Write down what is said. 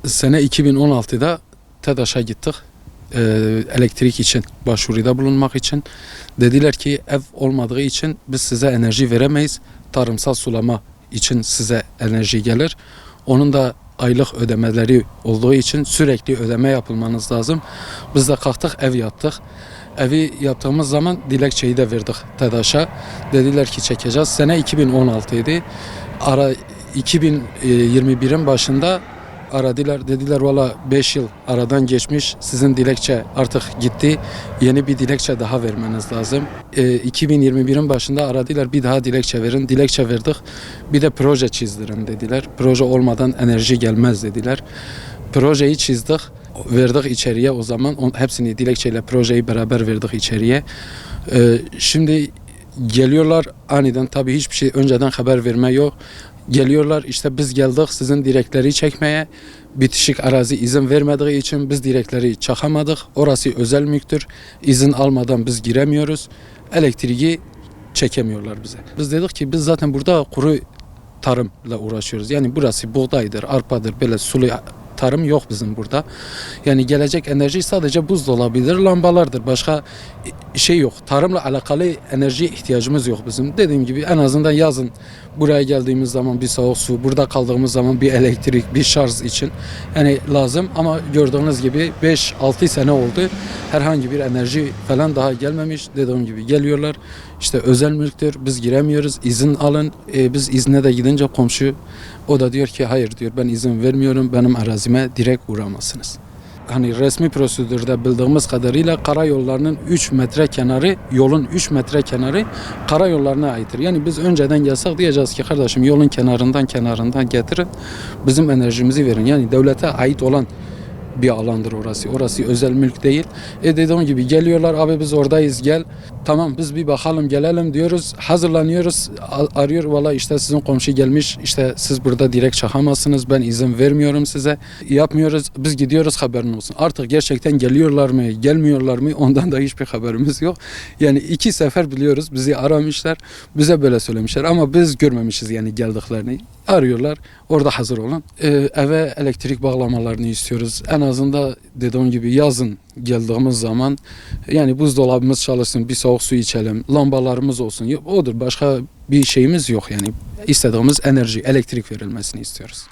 Sene 2016'da TEDAŞ'a gittik. Elektrik için başvuruda bulunmak için. Dediler ki ev olmadığı için biz size enerji veremeyiz. Tarımsal sulama için size enerji gelir. Onun da aylık ödemeleri olduğu için sürekli ödeme yapılmanız lazım. Biz de kalktık ev yaptık. Evi yaptığımız zaman dilekçeyi de verdik TEDAŞ'a. Dediler ki çekeceğiz. Sene 2016 idi. 2021'in başında aradılar, dediler valla 5 yıl aradan geçmiş, sizin dilekçe artık gitti, yeni bir dilekçe daha vermeniz lazım. 2021'in başında aradılar, bir daha dilekçe verin, dilekçe verdik, bir de proje çizdirin dediler. Proje olmadan enerji gelmez dediler. Projeyi çizdik, verdik içeriye o zaman, hepsini dilekçeyle projeyi beraber verdik içeriye. Şimdi geliyorlar aniden, tabii hiçbir şey önceden haber verme yok. Geliyorlar işte biz geldik sizin direkleri çekmeye, bitişik arazi izin vermediği için biz direkleri çakamadık. Orası özel mülktür, izin almadan biz giremiyoruz, elektriği çekemiyorlar bize. Biz dedik ki biz zaten burada kuru tarımla uğraşıyoruz. Yani burası buğdaydır, arpadır, böyle sulu tarım yok bizim burada. Yani gelecek enerji sadece buzdolabıdır, lambalardır. Başka şey yok. Tarımla alakalı enerjiye ihtiyacımız yok bizim. Dediğim gibi en azından yazın buraya geldiğimiz zaman bir soğuk su, burada kaldığımız zaman bir elektrik, bir şarj için yani lazım. Ama gördüğünüz gibi 5-6 sene oldu. Herhangi bir enerji falan daha gelmemiş. Dediğim gibi geliyorlar. İşte özel mülktür. Biz giremiyoruz. İzin alın. Biz izne de gidince komşu o da diyor ki hayır diyor, ben izin vermiyorum. Benim arazime direkt uğramasınız. Hani resmi prosedürde bildiğimiz kadarıyla karayollarının 3 metre kenarı, yolun 3 metre kenarı karayollarına aittir. Yani biz önceden gelsek diyeceğiz ki kardeşim yolun kenarından getirin, bizim enerjimizi verin. Yani devlete ait olan bir alandır orası. Orası özel mülk değil. Dediğim gibi geliyorlar, abi biz oradayız gel. Tamam biz bir bakalım gelelim diyoruz. Hazırlanıyoruz. Arıyor valla işte sizin komşu gelmiş. İşte siz burada direkt çakamazsınız. Ben izin vermiyorum size. Yapmıyoruz. Biz gidiyoruz haberin olsun. Artık gerçekten geliyorlar mı gelmiyorlar mı ondan da hiçbir haberimiz yok. Yani 2 sefer biliyoruz bizi aramışlar. Bize böyle söylemişler ama biz görmemişiz yani geldiklerini. Arıyorlar. Orada hazır olun. Eve elektrik bağlamalarını istiyoruz. En azından dediğim gibi yazın geldiğimiz zaman yani buzdolabımız çalışsın, bir soğuk su içelim, lambalarımız olsun. Odur. Başka bir şeyimiz yok yani. İstediğimiz enerji, elektrik verilmesini istiyoruz.